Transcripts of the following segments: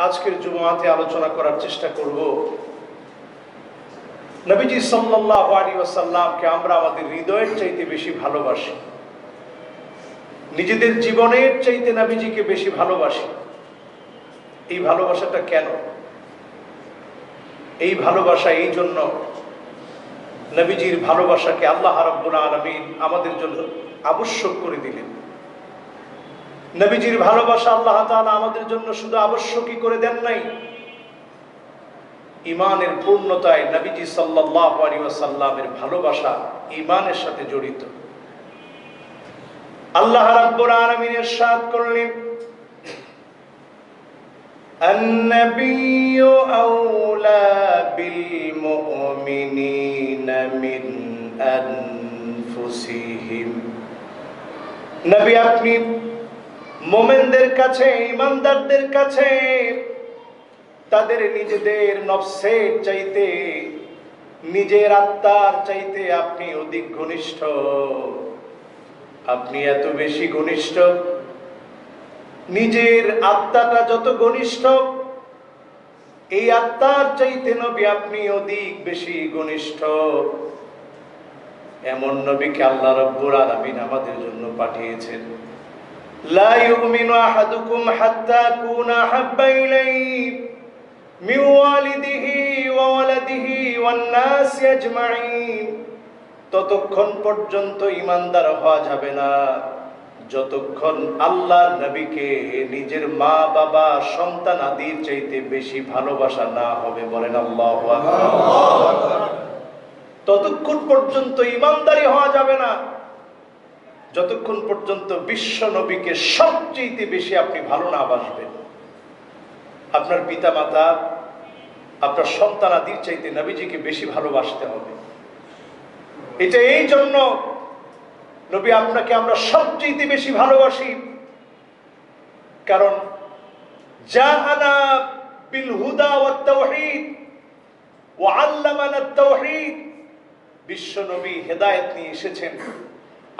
আজকের জুমাতে আলোচনা করার চেষ্টা করব নবীজি সাল্লাল্লাহু আলাইহি ওয়াসাল্লামকে আমরা আমাদের হৃদয়ের চাইতে বেশি ভালোবাসি, নিজেদের জীবনের চাইতে নবীজিকে বেশি ভালোবাসি। এই ভালোবাসাটা কেন? এই ভালোবাসা এই জন্য, নবীজির ভালোবাসাকে আল্লাহ রাব্বুল আলামিন আমাদের জন্য আবশ্যক করে দিলেন। নবীজির ভালোবাসা আল্লাহ তাআলা আমাদের জন্য শুধু আবশ্যকই করে দেন নাই, ঈমানের পূর্ণতায় নবীজি সাল্লাল্লাহু আলাইহি ওয়াসাল্লামের ভালোবাসা ঈমানের সাথে জড়িত। আল্লাহ রাব্বুল আলামিন ইরশাদ করলেন, النبي أولى بالمؤمنين من أنفسهم। নবী আপনি মুমিনদের কাছে, ঈমানদারদের কাছে তাদের নিজেদের নফসের চাইতে, নিজের আত্মার চাইতে আপনি অধিক ঘনিষ্ঠ। আপনি এত বেশি ঘনিষ্ঠ, নিজের আত্মাটা যত ঘনিষ্ঠ, এই আত্মার চাইতে নবী আপনি অধিক বেশি ঘনিষ্ঠ। এমন নবীকে আল্লাহ রাব্বুল আলামিন আমাদের জন্য পাঠিয়েছেন। লা ইউমিনু আহাদুকুম হাত্তা কুনা হাব্বা ইলাইহি মিন ওয়ালিদিহি ওয়া ওয়ালাদিহি ওয়ান নাস আজমাইন। ততক্ষণ পর্যন্ত ঈমানদার হওয়া যাবে না যতক্ষণ আল্লাহর নবীকে নিজের মা বাবা সন্তান আদির চাইতে বেশি ভালোবাসা না হবে। বলেন আল্লাহু আকবার। ততক্ষণ পর্যন্ত ঈমানদারি হওয়া যাবে না যতক্ষণ পর্যন্ত বিশ্ব নবীকে সবচেয়ে বেশি আপনি ভালো না বাসবেন। আপনার পিতা মাতা, আপনার সন্তান আদির চাইতে নবীজিকে বেশি ভালোবাসতে হবে। এটা এই জন্য নবী আপনাকে আমরা সবচেয়ে বেশি ভালোবাসি, কারণ জাআনা বিল হুদা ওয়াত তাওহীদ ওয়া আল্লামানা তাওহীদ। বিশ্ব নবী হেদায়েত নিয়ে এসেছেন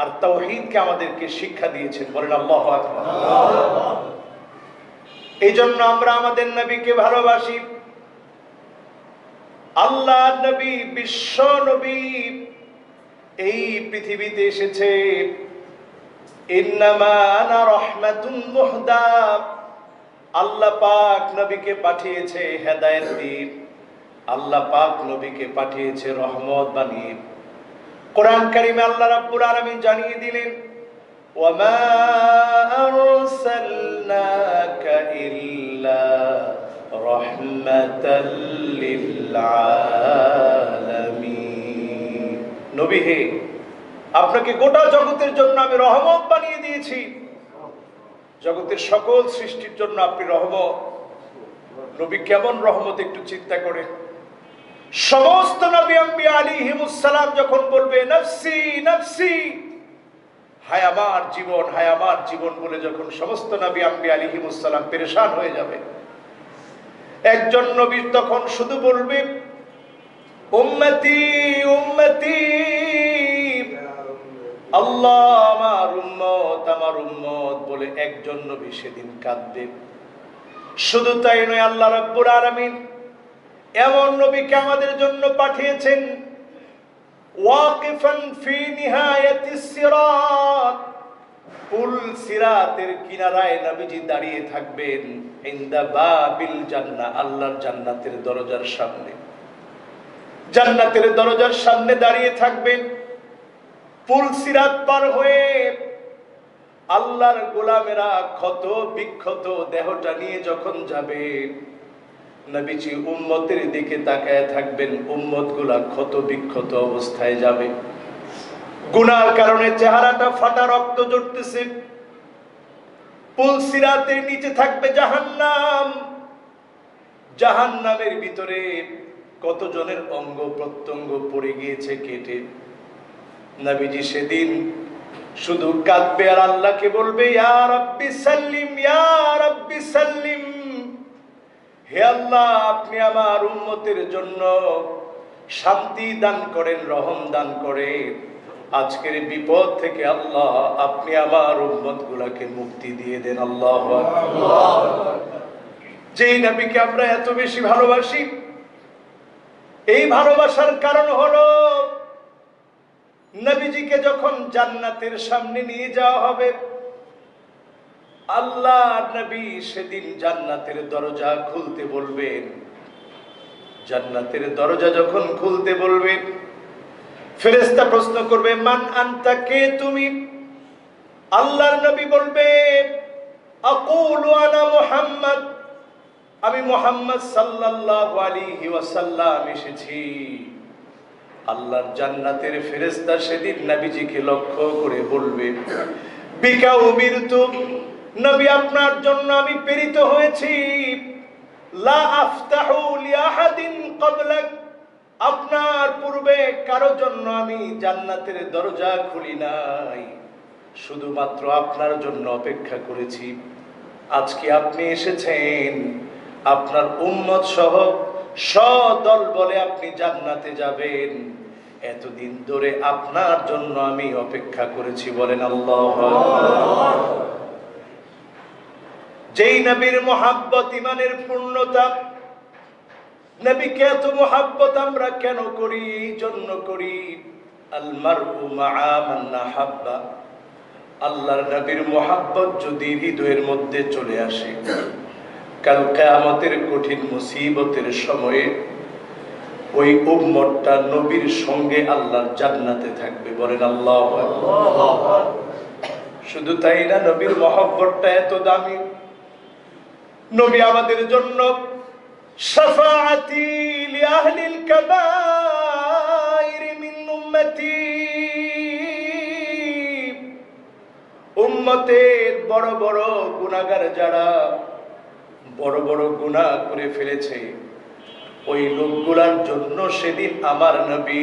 আর তাওহীদকে আমাদেরকে শিক্ষা দিয়েছেন। বলেন আল্লাহু আকবার। এই জন্য আমরা আমাদের নবীকে ভালোবাসি। আল্লাহর নবী, বিশ্ব নবী এই পৃথিবীতে এসেছে ইন্নামা আনা রাহমাতুন মুহদা। আল্লাহ পাক নবীকে পাঠিয়েছে হেদায়েত দিয়ে, আল্লাহ পাক নবীকে পাঠিয়েছে রহমত বানিয়ে। কোরআন কারীমে আল্লাহ রাব্বুল আলামিন জানিয়ে দিলেন, ওয়ামা আরসালনাকা ইল্লা রাহমাতাল লিল আলামিন। নবী হে, আপনাকে গোটা জগতের জন্য আমি রহমত বানিয়ে দিয়েছি। জগতের সকল সৃষ্টির জন্য আপনি রহমত। নবী কেমন রহমত একটু চিন্তা করে। সমস্ত নবী আম্বিয়া আলাইহিমুস সালাম যখন বলবে নফসি নফসি, হায় আমার জীবন, হায় আমার জীবন বলে যখন সমস্ত নবী আম্বিয়া আলাইহিমুস সালাম পেরেশান হয়ে যাবে, একজন নবী তখন শুধু বলবে উম্মতি উম্মতি, আল্লাহ আমার উম্মত আমার উম্মত বলে একজন নবী সেদিন কাঁদবে। শুধু তাই নয়, আল্লাহ রাব্বুল আলামিন এমন নবীকে আমাদের জন্য পাঠিয়েছেন ওয়াকিফান ফি নিহায়াতিস সিরাত। পুল সিরাতের কিনারায় নবীজি দাঁড়িয়ে থাকবেন ইনদা বাবিল জান্নাহ, আল্লাহর জান্নাতের দরজার সামনে। জান্নাতের দরজার সামনে দাঁড়িয়ে থাকবেন। পুল সিরাত পার হয়ে আল্লাহর গোলামেরা ক্ষত বিক্ষত দেহটা নিয়ে যখন যাবে, নবীজি উম্মতের দিকে তাকায় থাকবেন। উম্মতগুলা ক্ষত বিক্ষত অবস্থায় যাবে, গুনার কারণে চেহারাটা ফাটা, রক্ত ঝরতেছে। পুল সিরাতের নিচে থাকবে জাহান্নাম। জাহান্নামের ভিতরে কতজনের অঙ্গ প্রত্যঙ্গ পড়ে গিয়েছে কেটে। নবীজি সেদিন শুধু কাঁদবে আর আল্লাহকে বলবে, ইয়া রাব্বি সাল্লিম, ইয়া রাব্বি সাল্লিম। হে আল্লাহ, আপনি আমার উম্মতের জন্য শান্তি দান করেন, রহম দান করেন। আজকের বিপদ থেকে আল্লাহ আপনি আমার উম্মতগুলোকে মুক্তি দিয়ে দেন। আল্লাহু আকবার। যেই নবীকে আমরা এত বেশি ভালোবাসি, এই ভালোবাসার কারণ হলো নবীজিকে যখন জান্নাতের সামনে নিয়ে যাওয়া হবে, আল্লাহ নবী সেদিন জান্নাতের দরজা খুলতে বলবেন। জান্নাতের দরজা যখন খুলতে বলবেন, ফেরেশতা প্রশ্ন করবে, মান আনতা, কে তুমি? আল্লাহর নবী বলবে, আকুলু আনা মুহাম্মদ, আমি মুহাম্মদ সাল্লাল্লাহু আলাইহি ওয়াসাল্লাম এসেছি। আল্লাহর জান্নাতের ফেরেশতা সেদিন নবীজিকে লক্ষ্য করে বলবে, বিকা উমিরতু, নবী আপনার জন্য আমি প্রেরিত হয়েছি। লা আফতাহু লিআহাদিন ক্বাবলাক, আপনার পূর্বে কারো জন্য আমি জান্নাতের দরজা খুলি নাই, শুধুমাত্র আপনার জন্য অপেক্ষা করেছি। আজকে আপনি এসেছেন, আপনার উম্মত সহ সদল বলে আপনি জান্নাতে যাবেন। এতদিন ধরে আপনার জন্য আমি অপেক্ষা করেছি, বলেন আল্লাহু আকবার। যেই নবীর মুহাব্বত ইমানের পূর্ণতা, নবীকে এত মুহাব্বত আমরা কেন করি? এই জন্য করি, আল মারউ মাআ মান আহাব্বা, আল্লাহর নবীর মুহাব্বত যদি হৃদয়ের মধ্যে চলে আসে, কাল কিয়ামতের কঠিন মুসিবতের সময়ে ওই উম্মতটা নবীর সঙ্গে আল্লাহর জান্নাতে থাকবে, বলেন আল্লাহু আকবার। শুধু তাই না, নবীর মুহাব্বতটা এত দামি, নবী আমাদের জন্য শাফাআতি লি আহলিল কাবাইর মিন উম্মতি, উম্মতের বড় বড় গুনাহগার যারা বড় বড় গুনাহ করে ফেলেছে, ওই লোকগুলার জন্য সেদিন আমার নবী,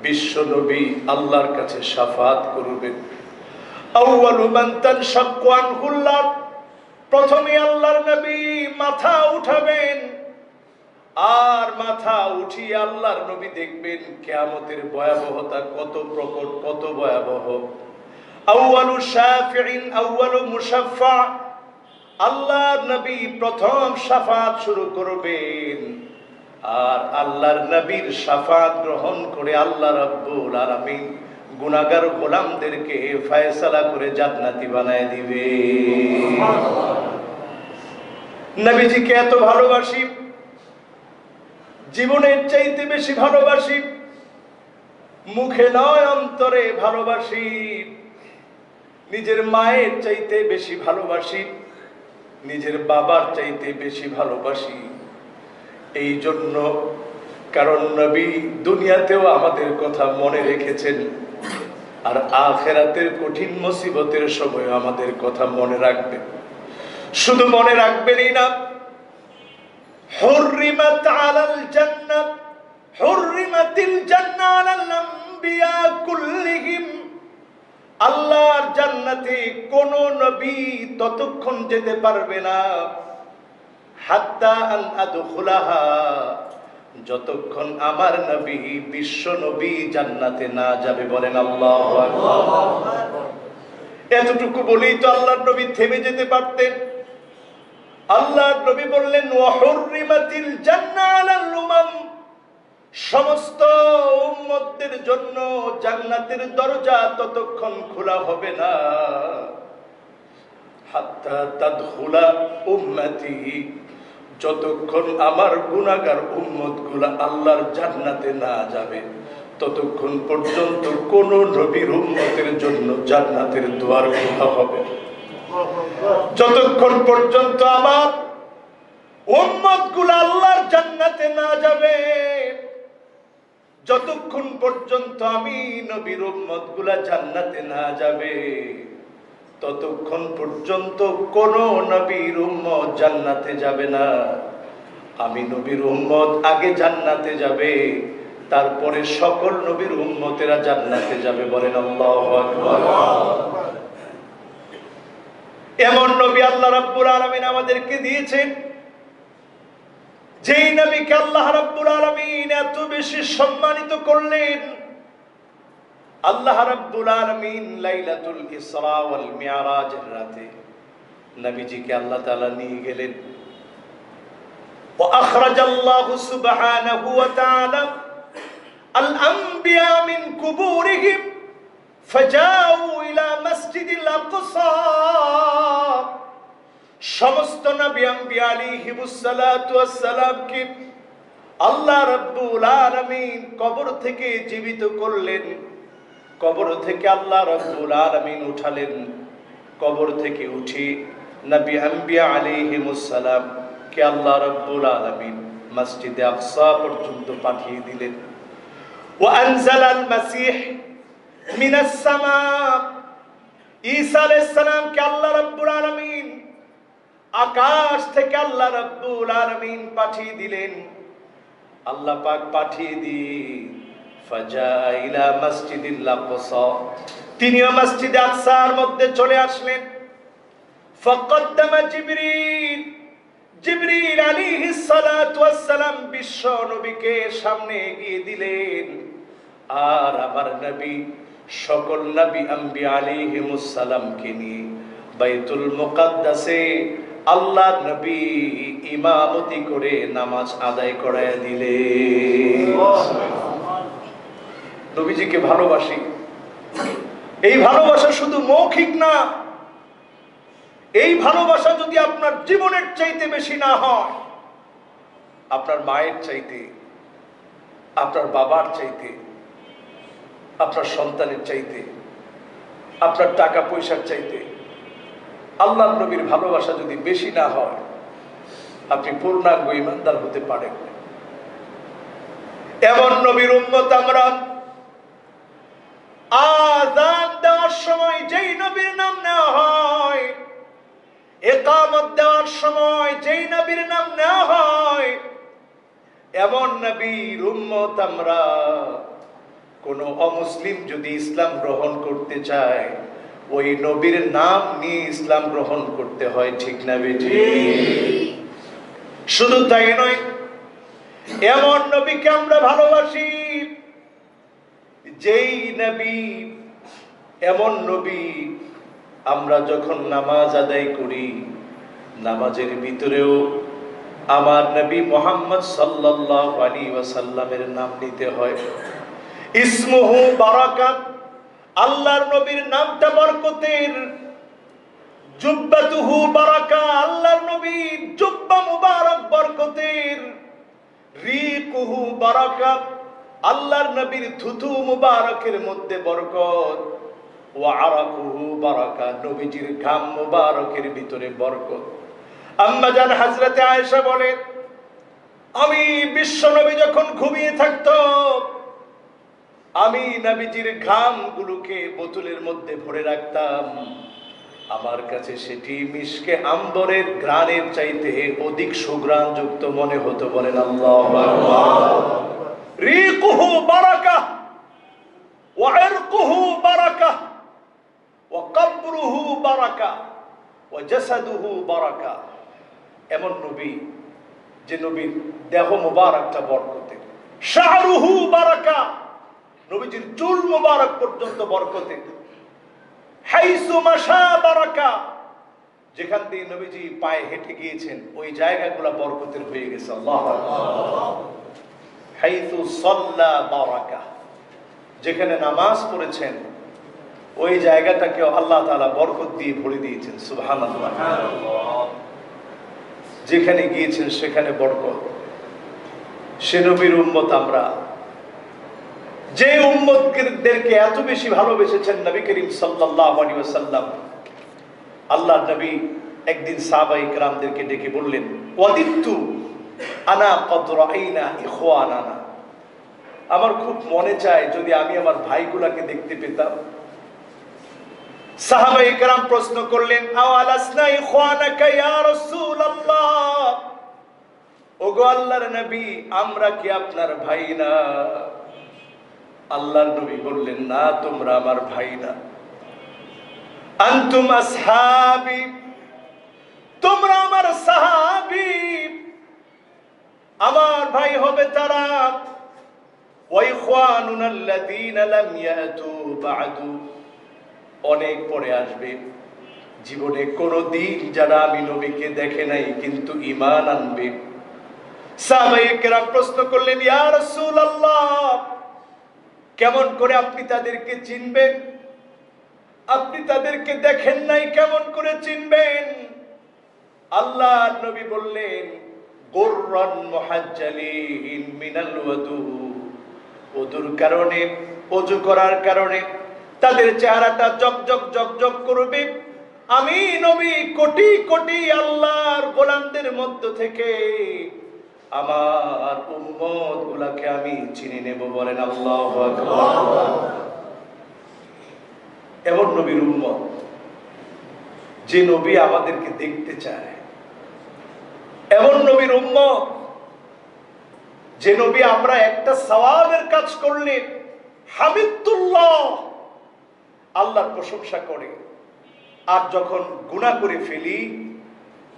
বিশ্ব নবী আল্লাহর কাছে শাফাআত করবেন। আউয়ালু মান তানশাক্কু আনহুল আরদ, প্রথমে আল্লাহর নবী মাথা উঠাবেন, আর মাথা উঠিয়ে আল্লাহর নবী দেখবেন কিয়ামতের ভয়াবহতা কত প্রকট, কত ভয়াবহ। আউয়ালু শাফিঈন আউয়ালু মুশাফফা, আল্লাহর নবী প্রথম শাফাআত শুরু করবেন, আর আল্লাহর নবীর শাফাআত গ্রহণ করে আল্লাহ রাব্বুল আলামিন গুনাহগার গোলামদেরকে ফয়সালা করে জান্নাতি বানায় দিবে। নবীজিকে এত ভালোবাসি, জীবনের চাইতে বেশি ভালোবাসি, মুখে নয় অন্তরে ভালোবাসি, নিজের মায়ের চাইতে বেশি ভালোবাসি, নিজের বাবার চাইতে বেশি ভালোবাসি। এই জন্য, কারণ নবী দুনিয়াতেও আমাদের কথা মনে রেখেছেন, আর আখিরাতের কঠিন মুসিবতের সময় আমাদের কথা মনে রাখবেন। শুধু মনে রাখবেনই না, হুররিমাত আলাল জান্নাত, হুররিমাতিল জান্নাহ আলাল আম্বিয়া কুল্লিহিম, আল্লাহর জান্নাতে কোন নবী ততক্ষণ যেতে পারবে না, হাত্তা আন আদখুলাহা, যতক্ষণ আমার নবী, বিশ্ব নবী জান্নাতে না যাবে, বলেন আল্লাহু আকবার। এতটুকু বলেই তো আল্লাহর নবী থেমে যেতে পারতেন। আল্লাহর নবী বললেন, ওয়া হুররিমাতিল জান্নাহ আলাল উমাম, সমস্ত উম্মতদের জন্য জান্নাতের দরজা ততক্ষণ খোলা হবে না, হাত্তা তাদখুলা উম্মতি, যতক্ষণ আমার গুনাহগার উম্মতগুলা আল্লাহর জান্নাতে না যাবে, ততক্ষণ পর্যন্ত কোন নবীর উম্মতের জন্য জান্নাতের দুয়ার খোলা হবে। যতক্ষণ পর্যন্ত আমার উম্মতগুলা আল্লাহর জান্নাতে না যাবে, যতক্ষণ পর্যন্ত আমি নবীর উম্মতগুলা জান্নাতে না যাবে, ততক্ষণ পর্যন্ত কোন নবীর উম্মত জান্নাতে যাবে না। আমি নবীর উম্মত আগে জান্নাতে যাবে, তারপরে সকল নবীর উম্মতেরা জান্নাতে যাবে, বলেন আল্লাহু আকবার। এমন নবী আল্লাহ রাব্বুল আলামিন আমাদেরকে দিয়েছেন, যেই নবীকে আল্লাহ রাব্বুল আলামিন এত বেশি সম্মানিত করলেন। আল্লাহ রাব্বুল আলামিন লাইলাতুল ইসরা ওয়াল মিরাজের রাতে নবীজিকে আল্লাহ তাআলা নিয়ে গেলেন। وأخرج الله سبحانه وتعالى الأنبياء من قبورهم فجاءوا إلى مسجد الأقصى সমস্ত নবী আম্বিয়া আলাইহিমুস সালাতু ওয়াস সালামকে আল্লাহ রাব্বুল আলামিন কবর থেকে জীবিত করলেন, কবর থেকে আল্লাহ রাব্বুল আলামিন উঠালেন, কবর থেকে উঠে নবী আম্বিয়া আলাইহিমুস সালাম কে আল্লাহ রাব্বুল আলামিন মসজিদে আকসা পর্যন্ত পাঠিয়ে দিলেন। ওয়া আনজালাল মাসীহ মিনাস সামা, ঈসা আলাইহিস সালাম কে আল্লাহ রাব্বুল আলামিন আকাশ থেকে আল্লাহ রাব্বুল আলামিন পাঠিয়ে দিলেন। আল্লাহ পাক পাঠিয়ে দিয়ে ফাজা ইলা মসজিদিল আকসা, তিনিও মসজিদে আকসার মধ্যে চলে আসলেন। ফাকাদ্দামা জিবরিল, জিবরিল আলাইহিস সালাতু ওয়াস সালাম বিশ্ব নবীকে সামনে এগিয়ে দিলেন। আর আমার নবী সকল নবী আম্বিয়া আলাইহিমুস সালামকে নিয়ে বাইতুল মুকাদ্দাসে আল্লাহ নবী ইমামতি করে নামাজ আদায় করায় দিলেন। নবীজিকে ভালোবাসি, এই ভালোবাসা শুধু মৌখিক না, এই ভালোবাসা যদি আপনার জীবনের চাইতে বেশি না হয়, আপনার মায়ের চাইতে, আপনার বাবার চাইতে, আপনার সন্তানের চাইতে, আপনার টাকা পয়সার চাইতে আল্লাহ নবীর ভালোবাসা যদি বেশি না হয়, আপনি পূর্ণাঙ্গ ঈমানদার হতে পারেন। এমন নবীর উম্মত আমরা। আযান দেওয়ার সময় যেই নবীর নাম নেওয়া হয়, ইকামত দেওয়ার সময় যেই নবীর নাম নেওয়া হয়, এমন নবীর উম্মত আমরা। কোন অমুসলিম যদি ইসলাম গ্রহণ করতে চায়, ওই নবীর নাম নিয়ে ইসলাম গ্রহণ করতে হয়, ঠিক না বেটি? শুধু তাই নয়, এমন নবীকে আমরা ভালোবাসি যেই নবী, এমন নবী আমরা যখন নামাজ আদায় করি, নামাজের ভিতরেও আমার নবী মুহাম্মদ সাল্লাল্লাহু আলাইহি ওয়াসাল্লামের নাম নিতে হয়। ইসমুহু বারাকাত, আল্লাহর নবীর নামটা বরকতের। জুব্বাতুহু বারাকা, আল্লাহর নবীর জুব্বা মুবারক বরকতের। রিকুহু বারাকা, আল্লাহর নবীর থুথু মুবারকের মধ্যে বরকত। ওয়া আরাকুহু বারাকা, নবীজির ঘাম মুবারকের ভিতরে বরকত। আম্মা জান হযরতে আয়েশা বলেন, আমি বিশ্ব নবী যখন ঘুমিয়ে থাকতো, আমি নবীজির ঘামগুলোকে বোতলের মধ্যে ভরে রাখতাম। আমার কাছে সেটি মিশকে আম্বরের ঘ্রাণের চাইতে অধিক সুঘ্রাণ যুক্ত মনে হতো। বলেন আল্লাহু আকবার। রিকুহু বারাকা ওয়া ইরকুহু বারাকা ওয়া কবরুহু বারাকা ওয়া জাসাদুহু বারাকা। এমন নবী যে নবীর দেহ মুবারকটা বরকতের। শাহরুহু বারাকা, নবীজির চুল মুবারক পর্যন্ত বরকতের। হাইসু মাশা বারাকা, যেখান দিয়ে নবীজি পায়ে হেঁটে গিয়েছেন ওই জায়গাগুলো বরকতের হয়ে গেছে। আল্লাহু আকবার। হাইসু সাল্লা বারাকা, যেখানে নামাজ পড়েছেন ওই জায়গাটাকেও আল্লাহ তাআলা বরকত দিয়ে ভরে দিয়েছেন। সুবহানাল্লাহ। যেখানে গিয়েছেন সেখানে বরকত। সে নবীর উম্মত আমরা, যে উম্মতদেরকে এত বেশি ভালোবেসেছেন নবী করিম সাল্লাল্লাহু আলাইহি ওয়াসাল্লাম। আল্লাহর নবী একদিন সাহাবায়ে কেরামদেরকে ডেকে বললেন, ওয়াদিতু আনা কদ রাআইনা ইখওয়ানানা, আমার খুব মনে চায় যদি আমি আমার ভাইগুলাকে দেখতে পেতাম। সাহাবায়ে কেরাম প্রশ্ন করলেন, আওয়ালাসনা ইখওয়ানাকা ইয়া রাসূলুল্লাহ, ওগো আল্লাহর নবী, আমরা কি আপনার ভাই না? আল্লাহর নবী বললেন, না, তোমরা আমার ভাই না। আনতুম আসহাবি, তোমরা আমার সাহাবী, আমার ভাই হবে তারা। ওয়া ইখওয়ানুনা আল্লাযীনা লাম ইয়াতু বা'দু, অনেক পরে আসবে, জীবনে কোনোদিন যারা আমি নবীকে দেখে নাই কিন্তু ঈমান আনবে, সাহাবায়ে কেরাম প্রশ্ন করলেন, ইয়া রাসূলুল্লাহ, কেমন করে আপনি তাদেরকে চিনবেন? আপনি তাদেরকে দেখেন নাই, কেমন করে চিনবেন? আল্লাহর নবী বললেন, গুররান মুহাজ্জালিন মিনাল ওয়াদু, ওযুর কারণে, ওযু করার কারণে তাদের চেহারাটা জকজক জকজক করবে। আমি নবী কোটি কোটি আল্লাহর গোলামদের মধ্য থেকে আমার উম্মত গুলাকে আমি চিনে নেব। বলেন আল্লাহু আকবার। এমন নবীর উম্মত, যে নবী আমাদেরকে দেখতে চায়। এমন নবীর উম্মত, যে নবী আমরা একটা সওয়াবের কাজ করলে হামিদুল্লাহ, আল্লাহর প্রশংসা করে, আর যখন গুনাহ করে ফেলি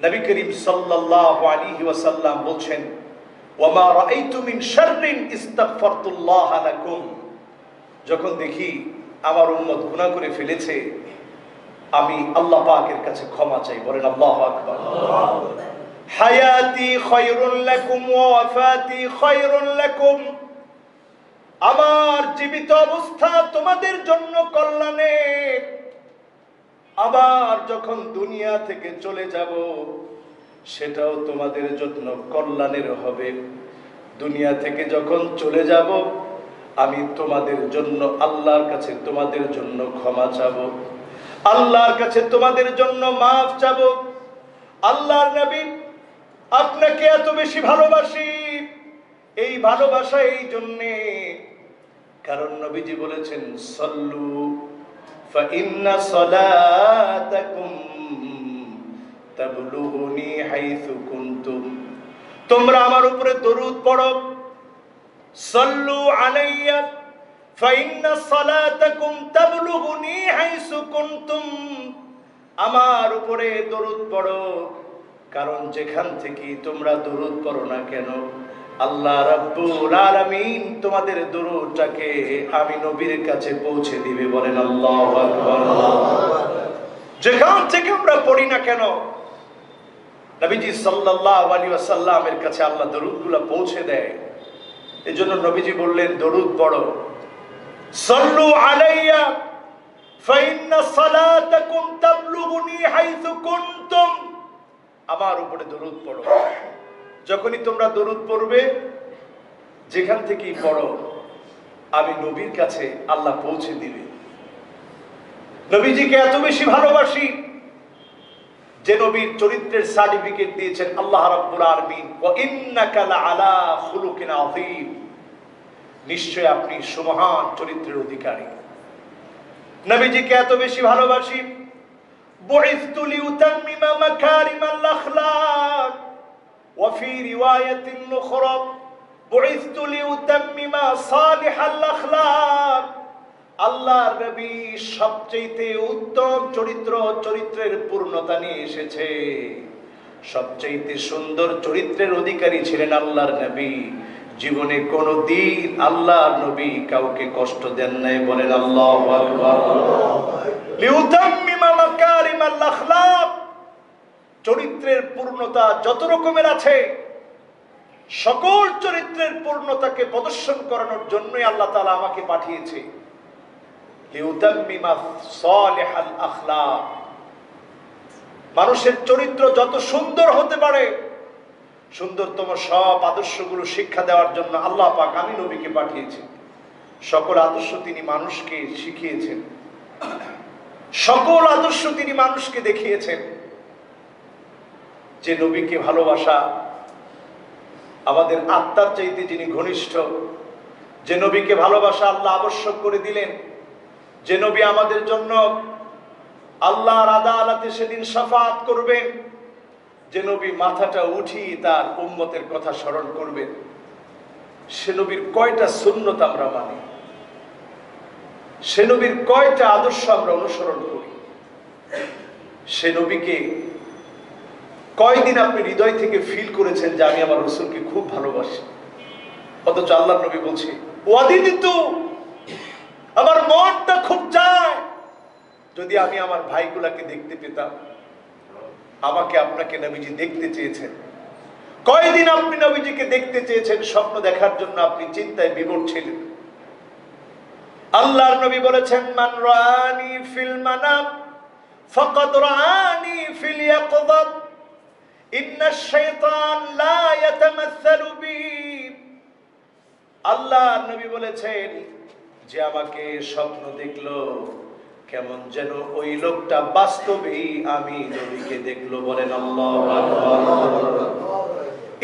নবী করিম সাল্লাল্লাহু আলাইহি ওয়াসাল্লাম বলছেন, ওয়ামা রাআইতু মিন শাররিন ইস্তাগফারতুল্লাহ লাকুম, যখন দেখি আমার উম্মত গুনাহ করে ফেলেছে, আমি আল্লাহ পাকের কাছে ক্ষমা চাই। বলেন আল্লাহু আকবার। হায়াতি খায়রুল লাকুম ওয়া ওয়াফাতি খায়রুল লাকুম, আমার জীবিত অবস্থা তোমাদের জন্য কল্যাণের, আবার যখন দুনিয়া থেকে চলে যাব সেটাও তোমাদের জন্য কল্যাণের হবে। দুনিয়া থেকে যখন চলে যাব আমি তোমাদের জন্য আল্লাহর কাছে তোমাদের জন্য ক্ষমা চাবো, আল্লাহর কাছে তোমাদের জন্য মাফ চাবো। আল্লাহর নবী আপনাকে এত বেশি ভালোবাসি, এই ভালোবাসা এই জন্যে কারণ নবীজি বলেছেন, সাল্লু ফাইন্না সালাতাকুম তাবলুগুনি হাইসু কুনতুম, তোমরা আমার উপরে দরুদ পড়ো। সাল্লু আলাইয়া ফাইন্না সালাতাকুম তাবলুগুনি হাইসু কুনতুম, আমার উপরে দরুদ পড়ো, কারণ যেখান থেকে তোমরা দরুদ পড়ো না কেন আল্লাহ রাব্বুল আলামিন তোমাদের দরুদটাকে আমি নবীর কাছে পৌঁছে দিবে। বলেন আল্লাহু আকবার। যেখান থেকে আমরা পড়ি না কেন নবীজি সাল্লাল্লাহু আলাইহি ওয়াসাল্লামের কাছে আল্লাহ দরুদগুলো পৌঁছে দেয়। এজন্য নবীজি বললেন, দরুদ পড়ো। সাল্লু আলাইয়া ফাইন্না সালাতাকুম তাবলুগুনি হাইসু কুনতুম, আমার উপরে দরুদ পড়ো। যখনই তোমরা দরুদ পড়বে, যেখান থেকেই পড়ো, আমি নবীর কাছে আল্লাহ পৌঁছে দিবে। নবীজিকে এত বেশি ভালোবাসি যে নবীর চরিত্রের সার্টিফিকেট দিয়েছেন আল্লাহ রাব্বুল আলামিন, ওয়া ইন্নাকা লাআলা খুলুকিন আযীম, নিশ্চয় আপনি সুমহান চরিত্রের অধিকারী। নবীজিকে এত বেশি ভালোবাসি, বুইসতু লিউতাম্মিমা মাকারিমাল আখলাক, ওয়া ফি রিওয়ায়াতিন উখরা বুইসতু লিউতাম্মিমা সালিহাল আখলাক, আল্লাহর নবী সবচেয়ে উত্তম চরিত্রের পূর্ণতা নিয়ে এসেছে। সবচেয়ে সুন্দর চরিত্রের অধিকারী ছিলেন আল্লাহর নবী। জীবনে কোনদিন আল্লাহর নবী কাউকে কষ্ট দেন নাই। বলেন আল্লাহু আকবার। লিউতাম্মিমা মাকারিমাল আখলাক, চরিত্রের পূর্ণতা যত রকমের আছে সকল চরিত্রের পূর্ণতাকে প্রদর্শন করানোর জন্যই আল্লাহ তাআলা আমাকে পাঠিয়েছে। লিউতাম্মিমা সালিহাল আখলাক, মানুষের চরিত্র যত সুন্দর হতে পারে সুন্দরতম সব আদর্শগুলো শিক্ষা দেওয়ার জন্য আল্লাহ পাক আমি নবীকে পাঠিয়েছি। সকল আদর্শ তিনি মানুষকে শিখিয়েছেন, সকল আদর্শ তিনি মানুষকে দেখিয়েছেন। যে নবীকে ভালোবাসা আমাদের আত্মার চাইতে যিনি ঘনিষ্ঠ, যে নবীকে ভালোবাসা আল্লাহ আবশ্যক করে দিলেন, যে নবী আমাদের জন্য আল্লাহর আদালতে সেদিন শাফাআত করবেন, যে নবী মাথাটা উঠিয়ে তার উম্মতের কথা স্মরণ করবেন, সে নবীর কয়টা সুন্নত আমরা মানি, সে নবীর কয়টা আদর্শ আমরা অনুসরণ করি, সে নবীকে কয়দিন আপনি হৃদয় থেকে ফিল করেছেন যে আমি আমার রাসূলকে খুব ভালোবাসি? অথচ আল্লাহর নবী বলছে, ওয়াদিদিতু, আমার মনটা খুব চায় যদি আমি আমার ভাইগুলাকে দেখতে পেতাম। আমাকে আপনাকে নবীজি দেখতে চেয়েছেন। কয়দিন আপনি নবীজিকে দেখতে চেয়েছেন, স্বপ্ন দেখার জন্য আপনি চিন্তায় বিভোর ছিলেন। আল্লাহর নবী বলেছেন, মান রাআনি ফিল মানাম ফাকাদ রাআনি ফিল ইয়াকযাব ইন্নাশ শাইতান লা ইয়াতামাসসালু বি। আল্লাহর নবী বলেছেন, যে আমাকে স্বপ্ন দেখলো কেমন যেন ওই লোকটা বাস্তবেই আমি নবীকে দেখলো। বলেন আল্লাহু আকবার।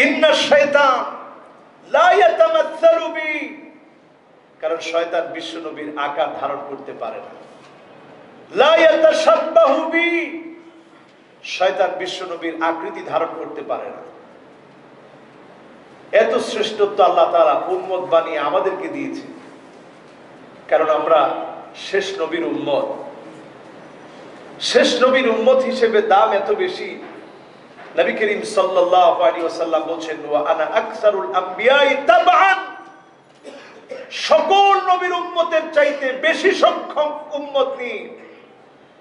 ইন্নাশ শাইতান লা ইয়াতামাসসালু বি, কারণ শয়তান বিশ্ব নবীর আকার ধারণ করতে পারে না। লা ইয়াতাশাব্বাহু বি, শয়তান বিশ্ব নবীর আকৃতি ধারণ করতে পারে না। এত শ্রেষ্ঠত্ব আল্লাহ তাআলা উম্মত বানিয়ে আমাদেরকে দিয়েছে, কারণ আমরা শেষ নবীর উম্মত। শেষ নবীর উম্মত হিসেবে দাম এত বেশি। নবী করিম সাল্লাল্লাহু আলাইহি ওয়াসাল্লাম বলেন, ওয়া আনা আকসারুল আমবিয়াই তাবআন, সকল নবীর উম্মতের চাইতে বেশি সংখ্যক উম্মত নিয়ে,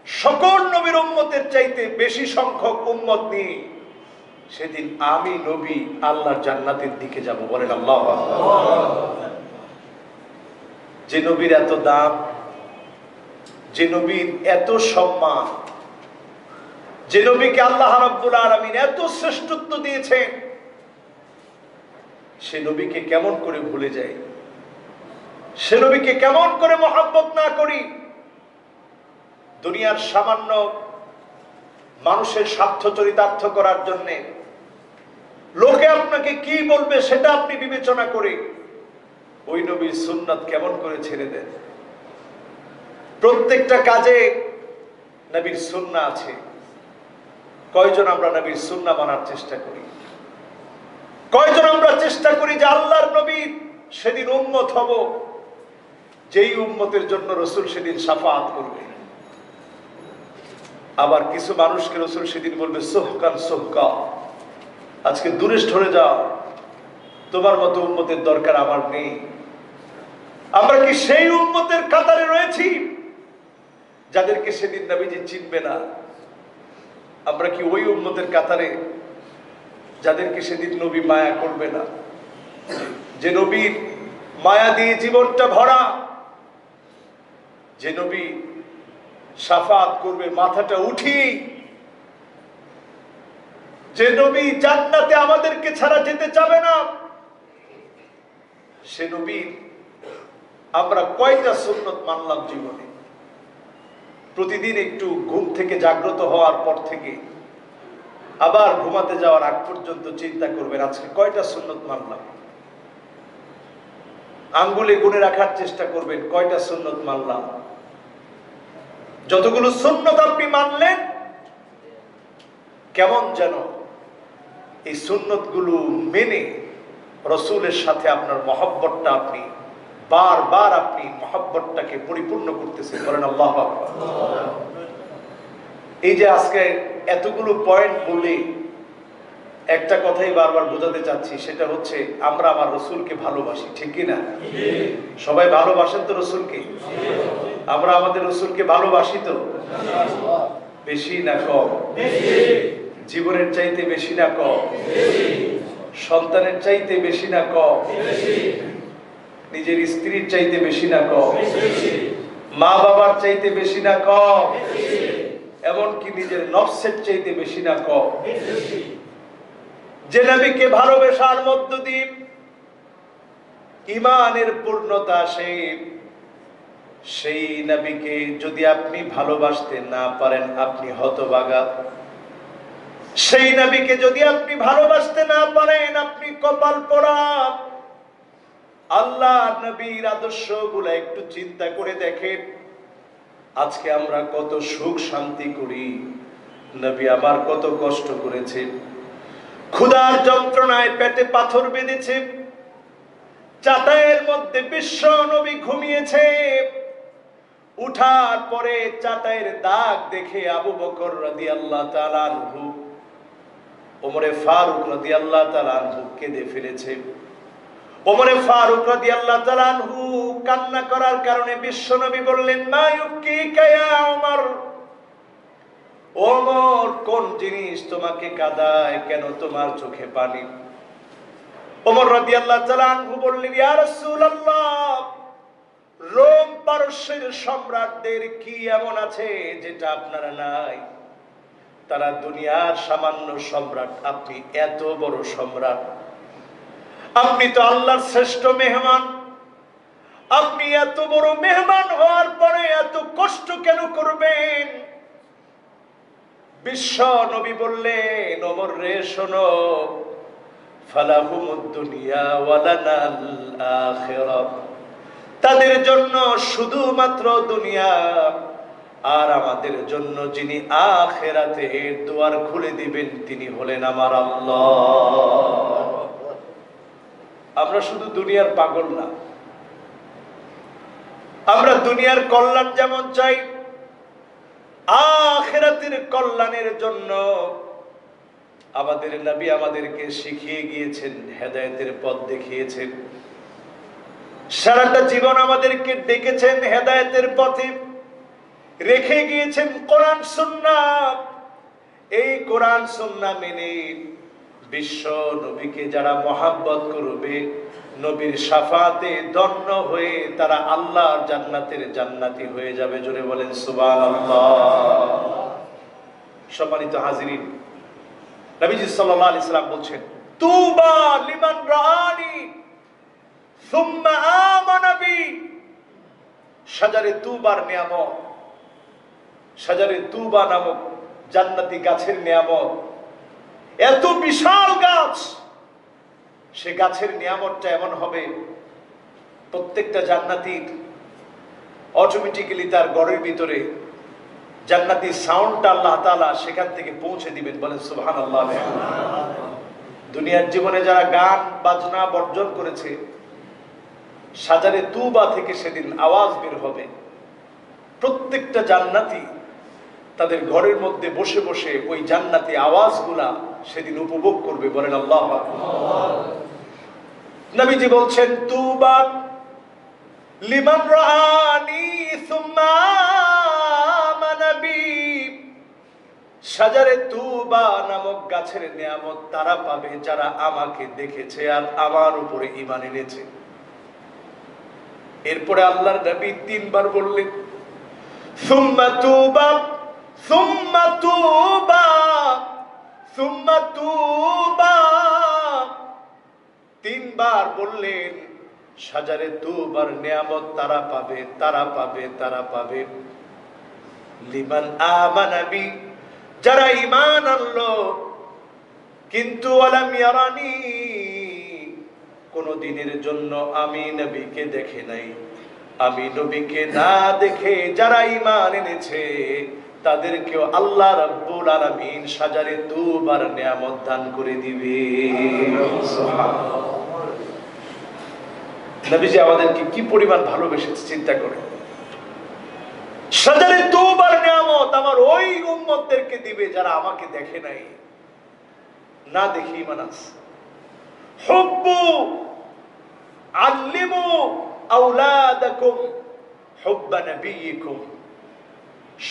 সকল নবীর উম্মতের চাইতে বেশি সংখ্যক উম্মত নিয়ে সেদিন আমি নবী আল্লাহর জান্নাতের দিকে যাব। বলেন আল্লাহু আকবার। যে নবীর এত দাম, যে নবীর এত সম্মান, যে নবীকে আল্লাহ রাব্বুল আলামিন এত শ্রেষ্ঠত্ব দিয়েছেন, সে নবীকে কেমন করে ভুলে যাই? সে নবীকে কেমন করে মহব্বত না করি? দুনিয়ার সামান্য মানুষের স্বার্থ চরিতার্থ করার জন্য লোকে আপনাকে কি বলবে সেটা আপনি বিবেচনা করে ওই নবীর সুন্নাত কেমন করে ছেড়ে দেন? প্রত্যেকটা কাজে নবীর সুন্নাহ আছে। কয়জন আমরা নবীর সুন্নাহ মানার চেষ্টা করি? কয়জন আমরা চেষ্টা করি যে আল্লাহর নবীর সেদিন উম্মত হব, যেই উম্মতের জন্য রাসূল সেদিন শাফাআত করবে। আবার কিছু মানুষকে রাসূল সেদিন বলবে, সুহকান সুহকা, আজকে দূরে সরে যাও, তোমার মতো উম্মতের দরকার আমার নেই। আমরা কি সেই উম্মতের কাতারে রয়েছি যাদেরকে সেদিন নবীজি চিনবে না? আমরা কি ওই উম্মতের কাতারে যাদেরকে সেদিন নবী মায়া করবে না? যে নবীর মায়া দিয়ে জীবনটা ভরা, যে নবী শাফাআত করবে মাথাটা উঠিয়ে, যে নবী জান্নাতে আমাদেরকে ছাড়া যেতে চাবে না, সে নবীর আমরা কয়টা সুন্নত মানলাম জীবনে? প্রতিদিন একটু ঘুম থেকে জাগ্রত হওয়ার পর থেকে আবার ঘুমাতে যাওয়ার আগ পর্যন্ত চিন্তা করবেন, আজকে কয়টা সুন্নত মানলাম। আঙ্গুলে গুনে রাখার চেষ্টা করবেন, কয়টা সুন্নত মানলাম। যতগুলো সুন্নত আপনি মানলেন, কেমন যেন এই সুন্নতগুলো মেনে রাসূলের সাথে আপনার মহব্বতটা, আপনি বারবার আপনি মহব্বতটাকে পরিপূর্ণ করতেছেন। বলেন আল্লাহু আকবার। এই যে আজকে এতগুলো পয়েন্ট বলে একটা কথাই বারবার বোঝাতে চাচ্ছি, সেটা হচ্ছে আমরা আমার রাসূলকে ভালোবাসি, ঠিক কি না? সবাই ভালোবাসেন তো রাসূলকে? আমরা আমাদের রাসূলকে ভালোবাসি তো? বেশি না কম? জীবনের চাইতে বেশি না কম? সন্তানের চাইতে বেশি না কম? নিজের স্ত্রীর চাইতে বেশি না কম? মা বাবার চাইতে বেশি না কম? এমনকি নিজের নফসের চাইতে বেশি না কম? যে নবীকে ভালোবাসার মধ্য দিয়ে ঈমানের পূর্ণতা আসে, সেই নবীকে যদি আপনি ভালোবাসতে না পারেন, আপনি হতভাগা। সেই নবীকে যদি আপনি ভালোবাসতে না পারেন, আপনি কপাল পোড়া। আল্লাহ নবীর আদর্শগুলো একটু চিন্তা করে দেখেন। আজকে আমরা কত সুখ শান্তি করি, নবী আমার কত কষ্ট করেছে, ক্ষুধার যন্ত্রণায় পেটে পাথর বেঁধেছে, চাটাইয়ের মধ্যে বিশ্ব নবী ঘুমিয়েছে, উঠার পরে চাটাইয়ের দাগ দেখে আবু বকর রাদিয়াল্লাহু তাআলা আনহু, ওমরে ফারুক রাদিয়াল্লাহু তাআলা আনহু কেঁদে ফেলেছে। ওমরে ফারুক রাদিয়াল্লাহু তাআলা আনহু কান্না করার কারণে বিশ্বনবী বললেন, মা ইউবকিকা ইয়া ওমর, ওমর, কোন জিনিস তোমাকে কাঁদায়? কেন তোমার চোখে পানি? ওমর রাদিয়াল্লাহু তাআলা আনহু বললেন, ইয়া রাসূলুল্লাহ, রোম পারস্যের সম্রাটদের কি এমন আছে যেটা আপনারা নাই? তারা দুনিয়ার সামান্য সম্রাট, আপনি এত বড় সম্রাট। আপনি তো আল্লাহর শ্রেষ্ঠ মেহমান। আপনি এত বড় মেহমান হওয়ার পরে এত কষ্ট কেন করবেন? বিশ্ব নবী বললেন, ওমর রে শোনো, ফালাহুমুদ দুনিয়া ওয়া লানাল আখিরাহ, তাদের জন্য শুধুমাত্র দুনিয়া, আর আমাদের জন্য যিনি আখিরাতের দুয়ার খুলে দিবেন তিনি হলেন আমার আল্লাহ। আমরা শুধু দুনিয়ার পাগল না, আমরা দুনিয়ার কল্যাণ যেমন চাই, আখিরাতের কল্যাণের জন্য আমাদের নবী আমাদেরকে শিখিয়ে গিয়েছেন, হেদায়েতের পথ দেখিয়েছেন। সারাটা জীবন আমাদেরকে ডেকেছেন হেদায়েতের পথে, রেখে গিয়েছেন কোরআন সুন্নাহ। এই কোরআন সুন্নাহ মেনে বিশ্ব নবীকে যারা মহাব্বত করবে, নবীর শাফাতে ধন্য হয়ে তারা আল্লাহর জান্নাতের জান্নাতি হয়ে যাবে। জোরে বলেন সুবহানাল্লাহ। সম্মানিত হাজিরিন, নবীজি সাল্লাল্লাহু আলাইহি সাল্লাম বলছেন, তুবা লিমান রাআনি সুম্মা আমানা বি। শাজারে তুবার নিয়ামত, শাজারে তুবা নামক জান্নাতি গাছের নিয়ামত, এত বিশাল গাছ। সে গাছের নিয়ামতটা এমন হবে, প্রত্যেকটা জান্নাতীর অটোমেটিক্যালি তার ঘরের ভিতরে জান্নাতি সাউন্ডটা আল্লাহ তাআলা সেখান থেকে পৌঁছে দিবেন। বলেন সুবহানাল্লাহ। দুনিয়ার জীবনে যারা গান বাজনা বর্জন করেছে, শাজারে তুবা থেকে সেদিন আওয়াজ বের হবে। প্রত্যেকটা জান্নাতি তাদের ঘরের মধ্যে বসে বসে ওই জান্নাতি আওয়াজগুলা সেদিন উপভোগ করবে। বলেন আল্লাহু আকবার। নবীজি বলছেন, তুবা লিমান রাআনি সুম্মা আমানা বি। শাজারে তুবা নামক গাছের নিয়ামত তারা পাবে যারা আমাকে দেখেছে আর আমার উপরে ঈমান এনেছে। এরপরে আল্লাহর নবী তিনবার বললেন, সুম্মা তুবা সুম্মা তুবা সুম্মা তুবা। তিনবার বললেন, শাজারে তুবার নিয়ামত তারা পাবে, তারা পাবে, তারা পাবে। লিমান আমানা বি, যারা ঈমান আনলো কিন্তু ওয়ালাম ইয়ারানি, কোন দিনের জন্য আমি নবীকে দেখে নাই। আমি নবীকে না দেখে যারা ঈমান এনেছে তাদেরকেও আল্লাহ রাব্বুল আলামিন শাজারে তুবার নিয়ামত দান করে দিবে। সুবহানাল্লাহ। নবীজি আমাদেরকে কি পরিমাণ ভালোবেসেছে চিন্তা করে। শাজারে তুবার নিয়ামত আমার ওই উম্মতদেরকে দিবে যারা আমাকে দেখে নাই, না দেখে ঈমান আনছে। হুব্বু আল্লিমু আওলাদাকুম হুব্বা নবিয়িকুম।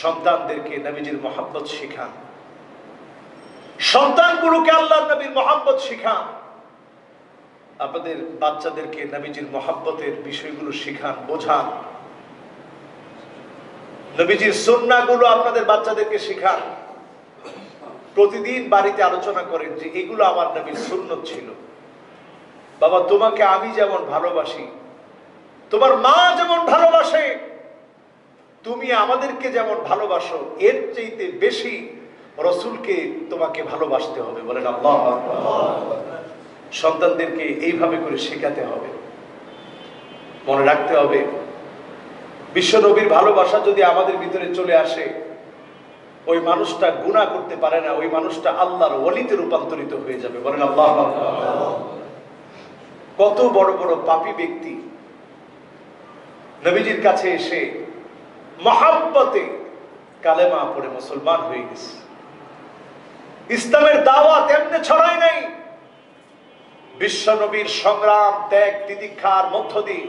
সন্তানদেরকে নবীজির মহব্বত শিখান, সন্তানগুলোকে আল্লাহর নবীর মহব্বত শিখান। আপনাদের বাচ্চাদেরকে নবীজির মহব্বতের বিষয়গুলো শিখান, বোঝান। নবীজির সুন্নাহগুলো আপনাদের বাচ্চাদেরকে শিখান। প্রতিদিন বাড়িতে আলোচনা করেন যে এগুলো আমার নবীর সুন্নত ছিল। বাবা, তোমাকে আমি যেমন ভালোবাসি, তোমার মা যেমন ভালোবাসে, তুমি আমাদেরকে যেমন ভালোবাসো, এর চাইতে বেশি রাসূলকে তোমাকে ভালোবাসতে হবে। বলেন আল্লাহু আকবার। সন্তানদেরকে এইভাবে করে শেখাতে হবে। মনে রাখতে হবে, বিশ্ব নবীর ভালোবাসা যদি আমাদের ভিতরে চলে আসে, ওই মানুষটা গুনাহ করতে পারে না, ওই মানুষটা আল্লাহর ওলিতে রূপান্তরিত হয়ে যাবে। বলেন আল্লাহু আকবার। কত বড় বড় পাপী ব্যক্তি নবীজির কাছে এসে মহব্বতে কালেমা পড়ে মুসলমান হয়ে গেছে। ইসলামের দাওয়াত এমনি ছড়ায় নাই। বিশ্ব নবীর সংগ্রাম, ত্যাগ, তিতিক্ষার মধ্য দিয়ে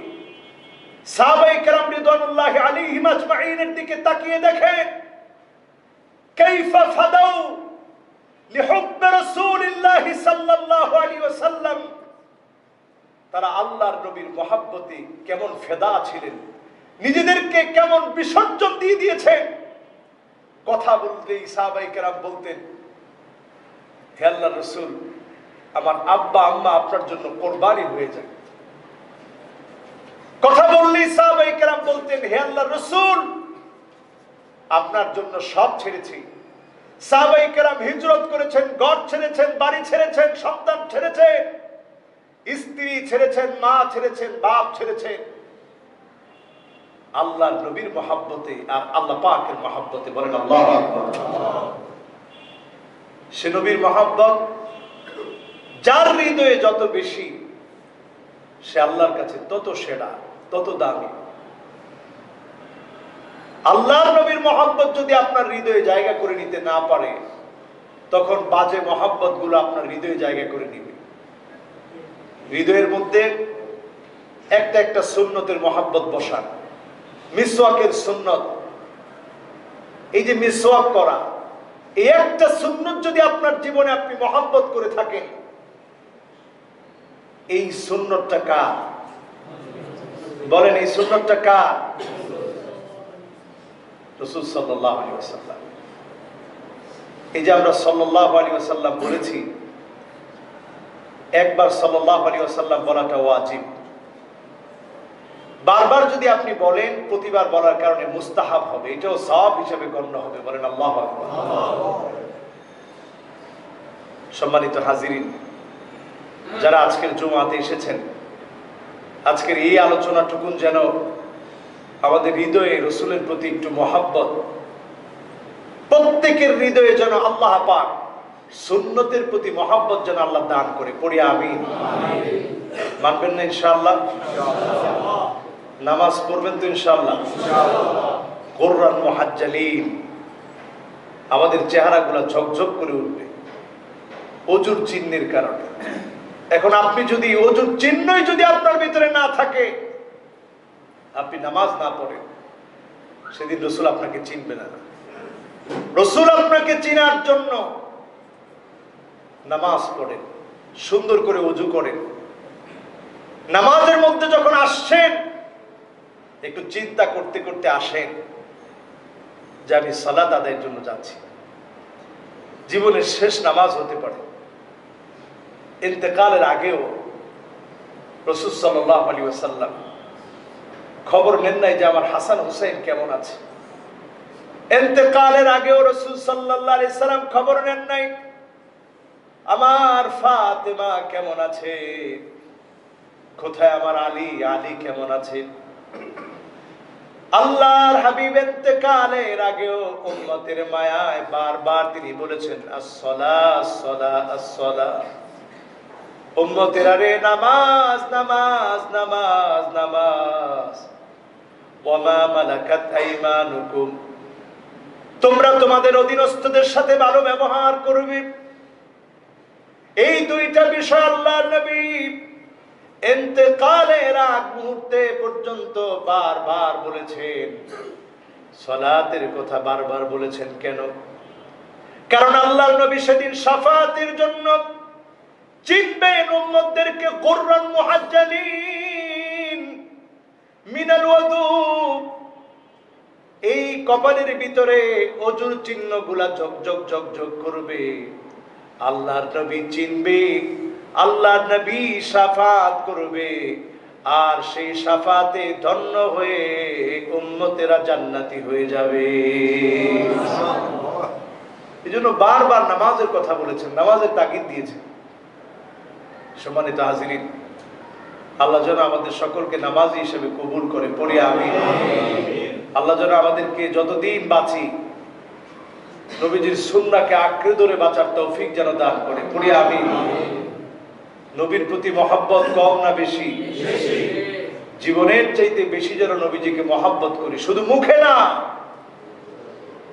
সাহাবায়ে কেরাম রিদওয়ানুল্লাহি আলাইহিম আজমাইনের দিকে তাকিয়ে দেখেন, কাইফা ফাদাউ লিহুব্ব রাসূলিল্লাহি সাল্লাল্লাহু আলাইহি ওয়াসাল্লাম, তারা আল্লাহর নবীর মহব্বতে কেমন ফেদা ছিলেন, নিজেদেরকে কেমন বিসর্জন দিয়ে দিয়েছেন। কথা বলতেই সাহাবায়ে কেরাম বলতেন, হে আল্লাহর রাসূল, আমার আব্বা আম্মা আপনার জন্য কোরবানি হয়ে যায়। কথা বললেই সাহাবায়ে কেরাম বলতেন, হে আল্লাহর রাসূল, আপনার জন্য সব ছেড়েছি। সাহাবায়ে কেরাম হিজরত করেছেন, ঘর ছেড়েছেন, বাড়ি ছেড়েছেন, সন্তান ছেড়েছেন, স্ত্রী ছেড়েছেন, মা ছেড়েছেন, বাপ ছেড়েছেন, আল্লাহর নবীর মহব্বতে আর আল্লাহ পাকের মহব্বতে। বলেন আল্লাহু আকবার। সে নবীর মহব্বত যার হৃদয়ে যত বেশি, সে আল্লাহর কাছে তত সেরা, তত দামি। আল্লাহর নবীর মহব্বত যদি আপনার হৃদয়ে জায়গা করে নিতে না পারে, তখন বাজে মহব্বত গুলো আপনার হৃদয়ে জায়গা করে নিবে। হৃদয়ের মধ্যে একটা একটা সুন্নতের মহব্বত বসান। মিসওয়াকের সুন্নত, এই যে মিসওয়াক করা, এই একটা সুন্নত যদি আপনার জীবনে আপনি মহব্বত করে থাকেন, এই সুন্নতটা কার? বলেন, এই সুন্নতটা কার? রাসূল সাল্লাল্লাহু আলাইহি ওয়াসাল্লাম। এই যে আমরা সাল্লাল্লাহু আলাইহি ওয়াসাল্লাম বলেছি, একবার সাল্লাল্লাহু আলাইহি ওয়াসাল্লাম বলাটা ওয়াজিব। বারবার যদি আপনি বলেন, প্রতিবার বলার কারণে মুস্তাহাব হবে, এটাও সওয়াব হিসেবে গণ্য হবে। বলেন আল্লাহু আকবার। সম্মানিত হাজিরিন, যারা আজকের জুমাতে এসেছেন, আজকের এই আলোচনাটুকুন যেন আমাদের হৃদয়ে রাসূলের প্রতি একটু মহব্বত, প্রত্যেকের হৃদয়ে যেন আল্লাহ পাক সুন্নতের প্রতি মহব্বত যেন আল্লাহ দান করে। পড়ি আমিন। মানবেন না ইনশাআল্লাহ? নামাজ পড়বেন তো ইনশাআল্লাহ? কুরআন মুহাজ্জালিন, আমাদের চেহারাগুলো ঝকঝক করে উঠবে ওযুর চিহ্নের কারণে। এখন আপনি যদি ওযুর চিহ্নই যদি আপনার ভিতরে না থাকে, আপনি নামাজ না পড়েন, সেদিন রাসূল আপনাকে চিনবে না। রাসূল আপনাকে চিনার জন্য নামাজ পড়েন, সুন্দর করে ওযু করেন। নামাজের মধ্যে যখন আসছেন, একটু চিন্তা করতে করতে আসেন যে আমি সালাত আদায়ের জন্য যাচ্ছি। জীবনের শেষ নামাজ হতে পারে, ইন্তেকালের আগেও রাসূল সাল্লাল্লাহু আলাইহি ওয়াসাল্লাম খবর নেন নাই যে আমার হাসান হুসাইন কেমন আছে। ইন্তেকালের আগেও রাসূল সাল্লাল্লাহু আলাইহি সাল্লাম খবর নেন নাই আমার ফাতেমা কেমন আছে, কোথায় আমার আলী, আলী কেমন আছে। আল্লাহর হাবিব ইন্তেকালের আগেও উম্মতের মায়ায় বারবার তিনি বলেছেন, as-সালাহ as-সালাহ as-সালাহ। উম্মতেরা রে, নামাজ নামাজ নামাজ নামাজ। ওয়া মা মালাকাত আইমানুকুম, তোমরা তোমাদের অধীনস্থদের সাথে ভালো ব্যবহার করবে। এই দুইটা বিষয় আল্লাহর নবী ইন্তেকালের আগ মুহূর্তে পর্যন্ত বারবার বলেছেন। সালাতের কথা বারবার বলেছেন কেন? কারণ আল্লাহর নবী সেদিন শাফাতের জন্য চিনবেন উম্মতদেরকে কুরআন মুহাজ্জালিন মিনাল ওযু। এই কপালের ভিতরে ওযুর চিহ্নগুলা ঝকঝক ঝকঝক করবে। আল্লাহর নবী চিনবে, আল্লাহর নবী শাফাত করবে, আর সেই শাফাতে ধন্য হয়ে উম্মতেরা জান্নাতি হয়ে যাবে। এজন্য বারবার নামাজের কথা বলেছেন, নামাজের তাগিদ দিয়েছেন। সম্মানিত হাজিরিন, আল্লাহ যেন আমাদের সকলকে নামাজি হিসেবে কবুল করে। পড়ি আমিন। আল্লাহ যেন আমাদেরকে যতদিন বাঁচি নবীজির সুন্নাহকে আঁকড়ে ধরে বাঁচার তৌফিক যেন দান করে। পড়ি আমিন। নবীর প্রতি মহব্বত কম না বেশি? জীবনের চাইতে বেশি যেন নবীজিকে মহব্বত করি, শুধু মুখে না,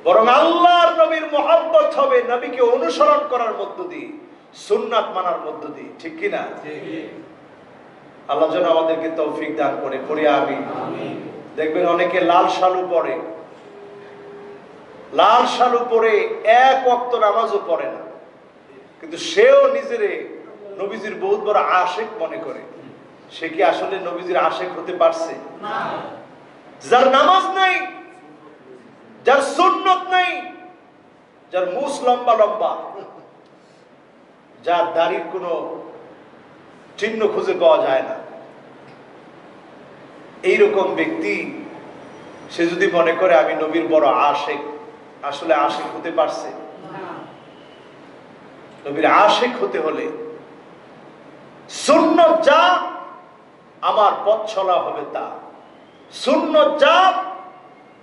বরং আল্লাহর নবীর মহব্বত হবে নবীকে অনুসরণ করার মধ্য দিয়ে, সুন্নাত মানার মধ্য দিয়ে। ঠিক কিনা? আল্লাহ যেন আমাদেরকে তৌফিক দান করে। পড়ি আমিন। দেখবেন অনেকে লাল শালু পরে, লাল শালু পরে এক ওয়াক্ত নামাজও পড়ে না, কিন্তু সেও নিজেরে নবীজির বহুত বড় আশেক মনে করে। সে কি আসলে নবীজির আশেক হতে পারছে? যার নামাজ নাই, যার সুন্নত নাই, যার মুছ লম্বা লম্বা, যার দাড়ির কোনো চিহ্ন খুঁজে পাওয়া যায় না, এইরকম ব্যক্তি সে যদি মনে করে আমি নবীর বড় আশেক, আসলে আশেক হতে পারছে? নবীর আশেক হতে হলে সুন্নত যা আমার পথ চলা হবে তা, সুন্নত যা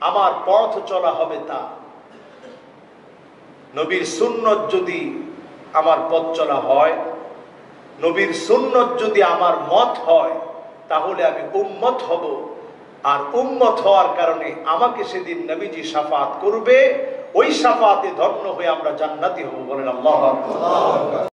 আমার পথ চলা হবে তা। নবীর সুন্নত যদি আমার পথ চলা হয়, নবীর সুন্নত যদি আমার মত হয়, তাহলে আমি উম্মত হব। আর উম্মত হওয়ার কারণে আমাকে সেদিন নবীজি শাফাত করবে, ওই শাফাতে ধন্য হয়ে আমরা জান্নাতি হব। বলেন আল্লাহু আকবার।